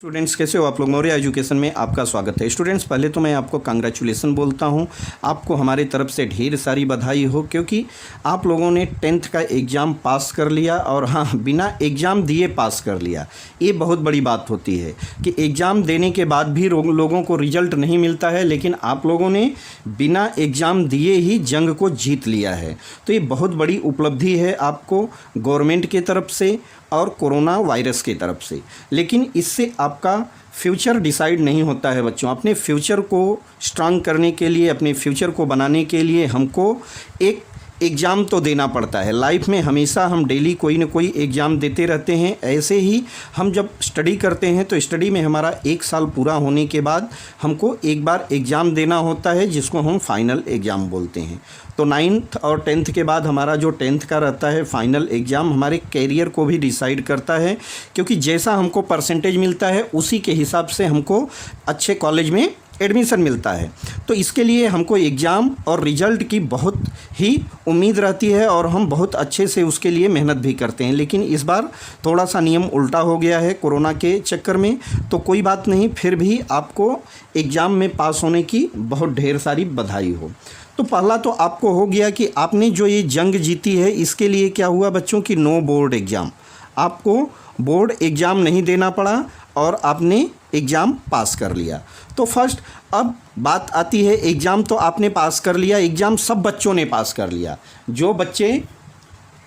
Students, कैसे हो आप लोग। मौर्य एजुकेशन में आपका स्वागत है। स्टूडेंट्स, पहले तो मैं आपको कांग्रेचुलेसन बोलता हूं। आपको हमारी तरफ से ढेर सारी बधाई हो, क्योंकि आप लोगों ने 10th का एग्ज़ाम पास कर लिया और हाँ, बिना एग्ज़ाम दिए पास कर लिया। ये बहुत बड़ी बात होती है कि एग्ज़ाम देने के बाद भी लोगों को रिजल्ट नहीं मिलता है, लेकिन आप लोगों ने बिना एग्ज़ाम दिए ही जंग को जीत लिया है। तो ये बहुत बड़ी उपलब्धि है आपको गवर्नमेंट की तरफ से और कोरोना वायरस की तरफ से। लेकिन इससे आपका फ्यूचर डिसाइड नहीं होता है बच्चों। अपने फ्यूचर को स्ट्रांग करने के लिए, अपने फ्यूचर को बनाने के लिए हमको एक एग्ज़ाम तो देना पड़ता है। लाइफ में हमेशा हम डेली कोई ना कोई एग्ज़ाम देते रहते हैं। ऐसे ही हम जब स्टडी करते हैं तो स्टडी में हमारा 1 साल पूरा होने के बाद हमको एक बार एग्ज़ाम देना होता है, जिसको हम फाइनल एग्ज़ाम बोलते हैं। तो 9th और 10th के बाद हमारा जो 10th का रहता है फाइनल एग्ज़ाम, हमारे कैरियर को भी डिसाइड करता है, क्योंकि जैसा हमको परसेंटेज मिलता है उसी के हिसाब से हमको अच्छे कॉलेज में एडमिशन मिलता है। तो इसके लिए हमको एग्ज़ाम और रिज़ल्ट की बहुत ही उम्मीद रहती है और हम बहुत अच्छे से उसके लिए मेहनत भी करते हैं। लेकिन इस बार थोड़ा सा नियम उल्टा हो गया है कोरोना के चक्कर में। तो कोई बात नहीं, फिर भी आपको एग्ज़ाम में पास होने की बहुत ढेर सारी बधाई हो। तो पहला तो आपको हो गया कि आपने जो ये जंग जीती है, इसके लिए क्या हुआ बच्चों की नो बोर्ड एग्ज़ाम। आपको बोर्ड एग्ज़ाम नहीं देना पड़ा और आपने एग्ज़ाम पास कर लिया। तो फर्स्ट अब बात आती है, एग्ज़ाम तो आपने पास कर लिया, एग्ज़ाम सब बच्चों ने पास कर लिया। जो बच्चे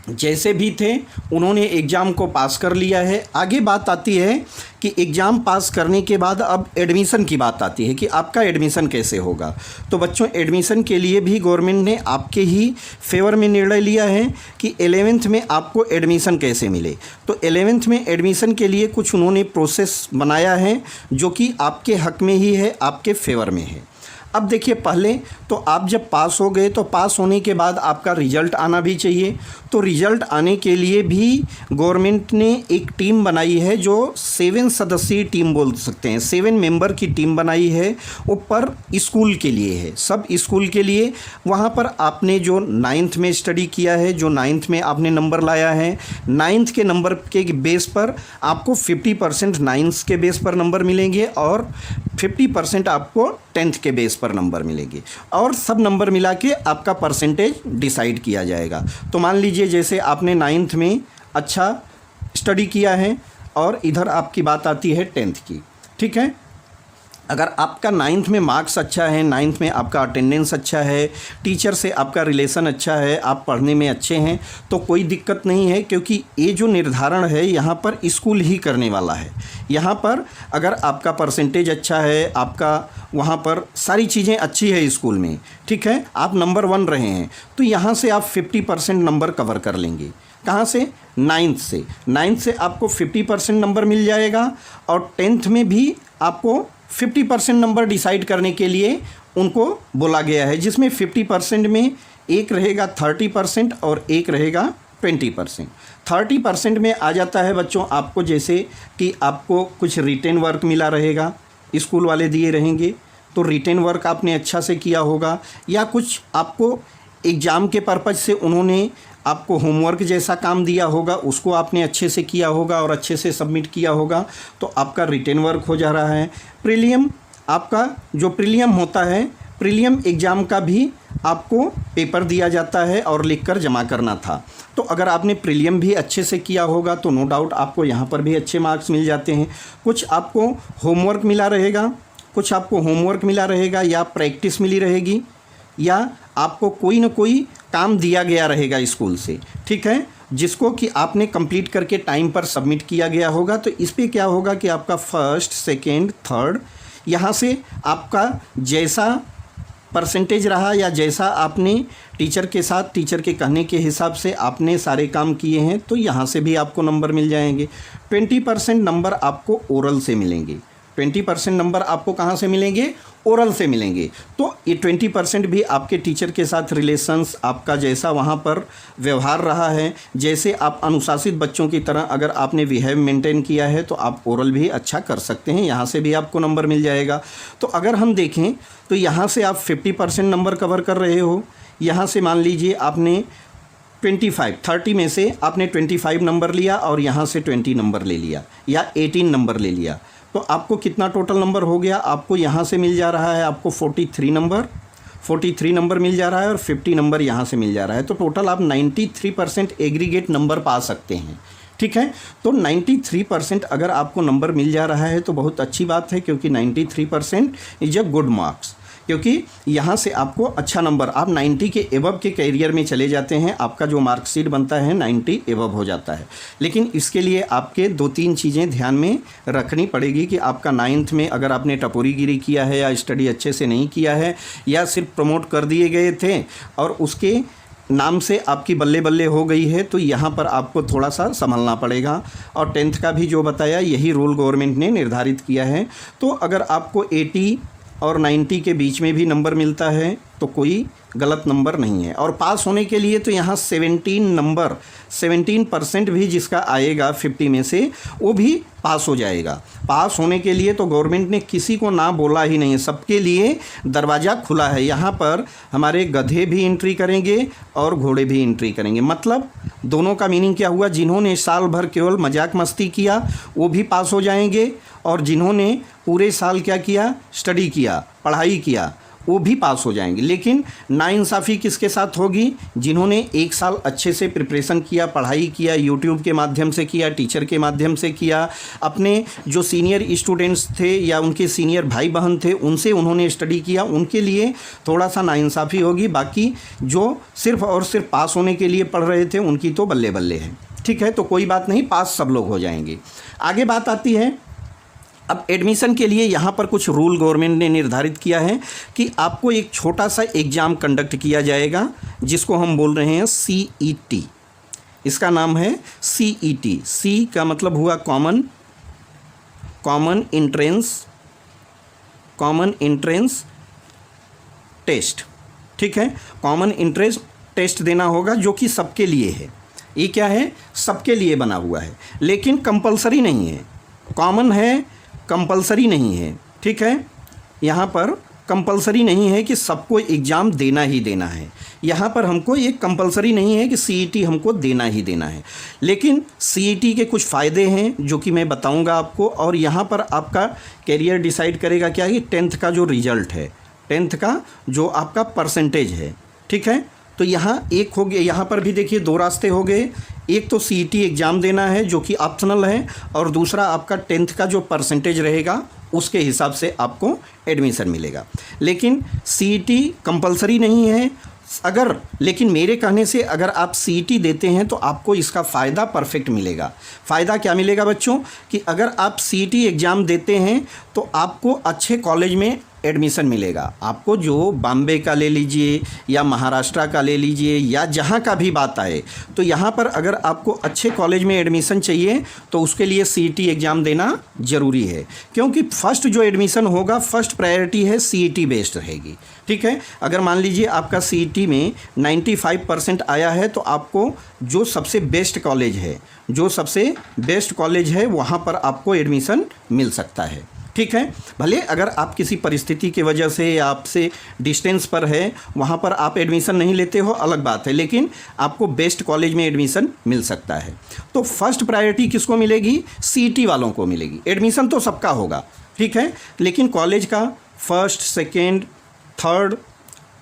जैसे भी थे उन्होंने एग्ज़ाम को पास कर लिया है। आगे बात आती है कि एग्ज़ाम पास करने के बाद अब एडमिशन की बात आती है कि आपका एडमिशन कैसे होगा। तो बच्चों, एडमिशन के लिए भी गवर्नमेंट ने आपके ही फेवर में निर्णय लिया है कि 11th में आपको एडमिशन कैसे मिले। तो 11th में एडमिशन के लिए कुछ उन्होंने प्रोसेस बनाया है जो कि आपके हक में ही है, आपके फेवर में है। अब देखिए, पहले तो आप जब पास हो गए तो पास होने के बाद आपका रिज़ल्ट आना भी चाहिए। तो रिज़ल्ट आने के लिए भी गवर्नमेंट ने एक टीम बनाई है, जो 7 सदस्यीय टीम बोल सकते हैं, 7 मेंबर की टीम बनाई है। वो पर स्कूल के लिए है, सब स्कूल के लिए। वहाँ पर आपने जो 9th में स्टडी किया है, जो 9th में आपने नंबर लाया है, 9th के नंबर के बेस पर आपको 50% 9th के बेस पर नंबर मिलेंगे और 50% आपको 10th के बेस पर नंबर मिलेंगे, और सब नंबर मिला के आपका परसेंटेज डिसाइड किया जाएगा। तो मान लीजिए जैसे आपने 9th में अच्छा स्टडी किया है और इधर आपकी बात आती है 10th की, ठीक है। अगर आपका 9th में मार्क्स अच्छा है, 9th में आपका अटेंडेंस अच्छा है, टीचर से आपका रिलेशन अच्छा है, आप पढ़ने में अच्छे हैं, तो कोई दिक्कत नहीं है, क्योंकि ये जो निर्धारण है यहाँ पर स्कूल ही करने वाला है। यहाँ पर अगर आपका परसेंटेज अच्छा है, आपका वहाँ पर सारी चीज़ें अच्छी है स्कूल में, ठीक है, आप नंबर 1 रहे हैं, तो यहाँ से आप 50% नंबर कवर कर लेंगे। कहाँ से? 9th से। 9th से आपको 50% नंबर मिल जाएगा और 10th में भी आपको 50% नंबर डिसाइड करने के लिए उनको बोला गया है, जिसमें 50% में एक रहेगा 30% और एक रहेगा 20%। 30% में आ जाता है बच्चों आपको, जैसे कि आपको कुछ रिटेन वर्क मिला रहेगा, स्कूल वाले दिए रहेंगे, तो रिटेन वर्क आपने अच्छा से किया होगा, या कुछ आपको एग्ज़ाम के पर्पज़ से उन्होंने आपको होमवर्क जैसा काम दिया होगा, उसको आपने अच्छे से किया होगा और अच्छे से सबमिट किया होगा, तो आपका रिटेन वर्क हो जा रहा है। प्रीलियम, आपका जो प्रीलियम होता है, प्रीलियम एग्ज़ाम का भी आपको पेपर दिया जाता है और लिखकर जमा करना था। तो अगर आपने प्रीलियम भी अच्छे से किया होगा तो नो डाउट आपको यहाँ पर भी अच्छे मार्क्स मिल जाते हैं। कुछ आपको होमवर्क मिला रहेगा, कुछ आपको होमवर्क मिला रहेगा या प्रैक्टिस मिली रहेगी, या आपको कोई ना कोई काम दिया गया रहेगा स्कूल से, ठीक है, जिसको कि आपने कंप्लीट करके टाइम पर सबमिट किया गया होगा। तो इस पे क्या होगा कि आपका फर्स्ट, सेकंड, थर्ड, यहाँ से आपका जैसा परसेंटेज रहा या जैसा आपने टीचर के साथ, टीचर के कहने के हिसाब से आपने सारे काम किए हैं, तो यहाँ से भी आपको नंबर मिल जाएंगे। 20% नंबर आपको ओरल से मिलेंगे। 20% नंबर आपको कहाँ से मिलेंगे? ओरल से मिलेंगे। तो ये 20% भी आपके टीचर के साथ रिलेशंस, आपका जैसा वहाँ पर व्यवहार रहा है, जैसे आप अनुशासित बच्चों की तरह अगर आपने बिहेव मेंटेन किया है, तो आप ओरल भी अच्छा कर सकते हैं, यहाँ से भी आपको नंबर मिल जाएगा। तो अगर हम देखें तो यहाँ से आप 50% नंबर कवर कर रहे हो। यहाँ से मान लीजिए आपने 30 में से आपने 25 नंबर लिया और यहाँ से 20 नंबर ले लिया या 18 नंबर ले लिया। तो आपको कितना टोटल नंबर हो गया, आपको यहाँ से मिल जा रहा है आपको 43 नंबर मिल जा रहा है और 50 नंबर यहाँ से मिल जा रहा है। तो टोटल आप 93% एग्रीगेट नंबर पा सकते हैं। ठीक है, तो 93% अगर आपको नंबर मिल जा रहा है तो बहुत अच्छी बात है, क्योंकि 93% इज अ गुड मार्क्स, क्योंकि यहाँ से आपको अच्छा नंबर, आप 90 के एबव के कैरियर में चले जाते हैं, आपका जो मार्कशीट बनता है 90 एबव हो जाता है। लेकिन इसके लिए आपके 2-3 चीज़ें ध्यान में रखनी पड़ेगी कि आपका 9th में अगर आपने टपोरीगिरी किया है या स्टडी अच्छे से नहीं किया है या सिर्फ प्रमोट कर दिए गए थे और उसके नाम से आपकी बल्ले बल्ले हो गई है, तो यहाँ पर आपको थोड़ा सा संभलना पड़ेगा। और 10th का भी जो बताया यही रूल गवर्नमेंट ने निर्धारित किया है। तो अगर आपको 80 और 90 के बीच में भी नंबर मिलता है तो कोई गलत नंबर नहीं है। और पास होने के लिए तो यहाँ 17% भी जिसका आएगा 50 में से वो भी पास हो जाएगा। पास होने के लिए तो गवर्नमेंट ने किसी को ना बोला ही नहीं है, सबके लिए दरवाज़ा खुला है। यहाँ पर हमारे गधे भी एंट्री करेंगे और घोड़े भी एंट्री करेंगे। मतलब दोनों का मीनिंग क्या हुआ, जिन्होंने साल भर केवल मजाक मस्ती किया वो भी पास हो जाएंगे और जिन्होंने पूरे साल क्या किया, स्टडी किया, पढ़ाई किया, वो भी पास हो जाएंगे। लेकिन नाइंसाफ़ी किसके साथ होगी, जिन्होंने 1 साल अच्छे से प्रिपरेशन किया, पढ़ाई किया, यूट्यूब के माध्यम से किया, टीचर के माध्यम से किया, अपने जो सीनियर स्टूडेंट्स थे या उनके सीनियर भाई बहन थे उनसे उन्होंने स्टडी किया, उनके लिए थोड़ा सा नाइंसाफ़ी होगी। बाकी जो सिर्फ़ और सिर्फ पास होने के लिए पढ़ रहे थे उनकी तो बल्ले बल्ले है। ठीक है, तो कोई बात नहीं, पास सब लोग हो जाएंगे। आगे बात आती है अब एडमिशन के लिए। यहाँ पर कुछ रूल गवर्नमेंट ने निर्धारित किया है कि आपको एक छोटा सा एग्ज़ाम कंडक्ट किया जाएगा जिसको हम बोल रहे हैं CET। इसका नाम है CET। C का मतलब हुआ कॉमन एंट्रेंस टेस्ट। ठीक है, कॉमन एंट्रेंस टेस्ट देना होगा जो कि सबके लिए है। ये क्या है, सबके लिए बना हुआ है, लेकिन कंपलसरी नहीं है। कॉमन है, कंपलसरी नहीं है। ठीक है, यहाँ पर कंपलसरी नहीं है कि सबको एग्ज़ाम देना ही देना है। यहाँ पर हमको ये कंपलसरी नहीं है कि CET हमको देना ही देना है, लेकिन CET के कुछ फ़ायदे हैं जो कि मैं बताऊँगा आपको। और यहाँ पर आपका कैरियर डिसाइड करेगा क्या कि 10th का जो रिज़ल्ट है, 10th का जो आपका परसेंटेज है। ठीक है, तो यहाँ एक हो गया, यहाँ पर भी देखिए 2 रास्ते हो गए। एक तो CET एग्ज़ाम देना है जो कि ऑप्शनल है, और दूसरा आपका 10th का जो परसेंटेज रहेगा उसके हिसाब से आपको एडमिशन मिलेगा। लेकिन CET कंपलसरी नहीं है अगर, लेकिन मेरे कहने से अगर आप CET देते हैं तो आपको इसका फ़ायदा परफेक्ट मिलेगा। फ़ायदा क्या मिलेगा बच्चों, कि अगर आप CET एग्ज़ाम देते हैं तो आपको अच्छे कॉलेज में एडमिशन मिलेगा। आपको जो बॉम्बे का ले लीजिए या महाराष्ट्र का ले लीजिए या जहाँ का भी बात आए, तो यहाँ पर अगर आपको अच्छे कॉलेज में एडमिशन चाहिए तो उसके लिए CET एग्ज़ाम देना ज़रूरी है, क्योंकि फ़र्स्ट जो एडमिशन होगा फर्स्ट प्रायोरिटी है CET बेस्ड रहेगी। ठीक है, अगर मान लीजिए आपका CET में 95% आया है तो आपको जो सबसे बेस्ट कॉलेज है वहाँ पर आपको एडमिशन मिल सकता है। ठीक है, भले अगर आप किसी परिस्थिति की वजह से या आपसे डिस्टेंस पर है वहाँ पर आप एडमिशन नहीं लेते हो, अलग बात है, लेकिन आपको बेस्ट कॉलेज में एडमिशन मिल सकता है। तो फर्स्ट प्रायोरिटी किसको मिलेगी, CET वालों को मिलेगी। एडमिशन तो सबका होगा, ठीक है, लेकिन कॉलेज का first, second, third,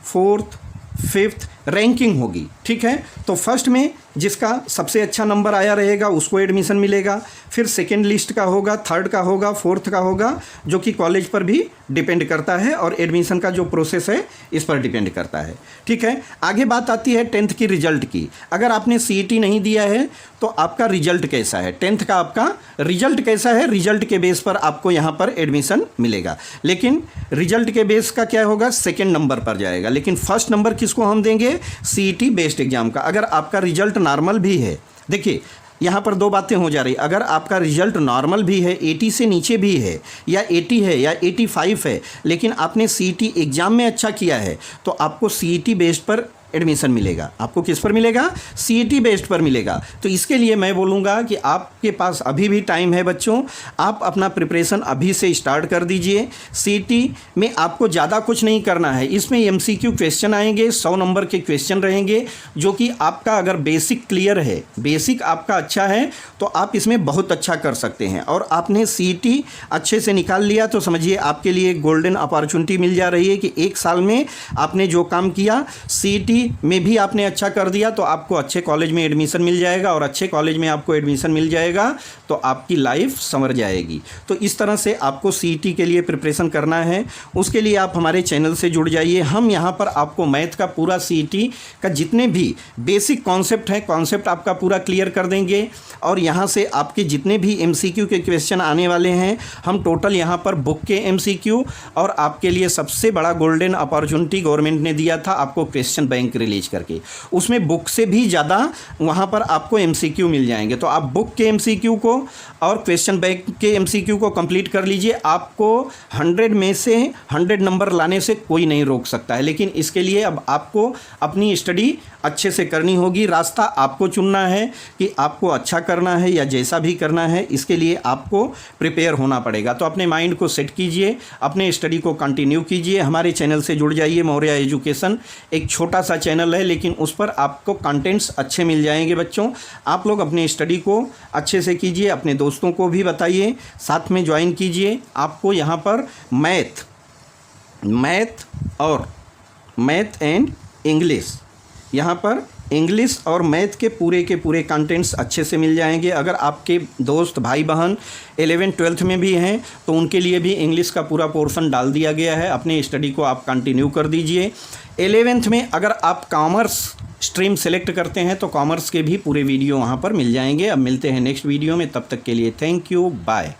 fourth, fifth ranking होगी। ठीक है, तो फर्स्ट में जिसका सबसे अच्छा नंबर आया रहेगा उसको एडमिशन मिलेगा, फिर सेकेंड लिस्ट का होगा, थर्ड का होगा, फोर्थ का होगा, जो कि कॉलेज पर भी डिपेंड करता है और एडमिशन का जो प्रोसेस है इस पर डिपेंड करता है। ठीक है, आगे बात आती है 10th की रिजल्ट की। अगर आपने CET नहीं दिया है तो आपका रिजल्ट कैसा है, 10th का आपका रिजल्ट कैसा है, रिजल्ट के बेस पर आपको यहाँ पर एडमिशन मिलेगा। लेकिन रिजल्ट के बेस का क्या होगा, सेकेंड नंबर पर जाएगा, लेकिन फर्स्ट नंबर किसको हम देंगे, CET बेस्ड एग्जाम का। अगर आपका रिजल्ट नॉर्मल भी है, देखिए यहाँ पर 2 बातें हो जा रही, अगर आपका रिजल्ट नॉर्मल भी है, 80 से नीचे भी है या 80 है या 85 है, लेकिन आपने CET एग्ज़ाम में अच्छा किया है तो आपको CET बेस्ड पर एडमिशन मिलेगा। आपको किस पर मिलेगा? सीईटी बेस्ड पर मिलेगा। तो इसके लिए मैं बोलूँगा कि आपके पास अभी भी टाइम है बच्चों, आप अपना प्रिपरेशन अभी से स्टार्ट कर दीजिए। सीईटी में आपको ज़्यादा कुछ नहीं करना है, इसमें एमसीक्यू क्वेश्चन आएंगे, 100 नंबर के क्वेश्चन रहेंगे, जो कि आपका अगर बेसिक क्लियर है, बेसिक आपका अच्छा है तो आप इसमें बहुत अच्छा कर सकते हैं। और आपने सीईटी अच्छे से निकाल लिया तो समझिए आपके लिए गोल्डन अपॉर्चुनिटी मिल जा रही है कि एक साल में आपने जो काम किया सीईटी में भी आपने अच्छा कर दिया तो आपको अच्छे कॉलेज में एडमिशन मिल जाएगा, और अच्छे कॉलेज में आपको एडमिशन मिल जाएगा तो आपकी लाइफ संवर जाएगी। तो इस तरह से आपको सीईटी के लिए प्रिपरेशन करना है। उसके लिए आप हमारे चैनल से जुड़ जाइए। हम यहाँ पर आपको मैथ का पूरा सीईटी का जितने भी बेसिक कॉन्सेप्ट हैं, कॉन्सेप्ट आपका पूरा क्लियर कर देंगे, और यहाँ से आपके जितने भी एमसीक्यू के क्वेश्चन आने वाले हैं, हम टोटल यहाँ पर बुक के एमसीक्यू और आपके लिए सबसे बड़ा गोल्डन अपॉर्चुनिटी गवर्नमेंट ने दिया था आपको क्वेश्चन बैंक रिलीज करके, उसमें बुक से भी ज़्यादा वहाँ पर आपको एमसीक्यू मिल जाएंगे। तो आप बुक के एमसीक्यू को और क्वेश्चन बैंक के एमसीक्यू को कंप्लीट कर लीजिए। आपको 100 में से 100 नंबर लाने से कोई नहीं रोक सकता है, लेकिन इसके लिए अब आपको अपनी स्टडी अच्छे से करनी होगी। रास्ता आपको चुनना है कि आपको अच्छा करना है या जैसा भी करना है, इसके लिए आपको प्रिपेयर होना पड़ेगा। तो अपने माइंड को सेट कीजिए, अपने स्टडी को कंटिन्यू कीजिए। हमारे चैनल से जुड़ जाइए। मौर्या एजुकेशन एक छोटा सा चैनल है, लेकिन उस पर आपको कंटेंट्स अच्छे मिल जाएंगे बच्चों। आप लोग अपनी स्टडी को अच्छे से कीजिए, अपने दोस्तों को भी बताइए, साथ में ज्वाइन कीजिए। आपको यहाँ पर मैथ एंड इंग्लिश, यहाँ पर इंग्लिश और मैथ के पूरे कंटेंट्स अच्छे से मिल जाएंगे। अगर आपके दोस्त भाई बहन 11th-12th में भी हैं तो उनके लिए भी इंग्लिश का पूरा पोर्शन डाल दिया गया है। अपनी स्टडी को आप कंटिन्यू कर दीजिए। 11th में अगर आप कॉमर्स स्ट्रीम सेलेक्ट करते हैं तो कॉमर्स के भी पूरे वीडियो वहाँ पर मिल जाएंगे। अब मिलते हैं नेक्स्ट वीडियो में, तब तक के लिए थैंक यू, बाय।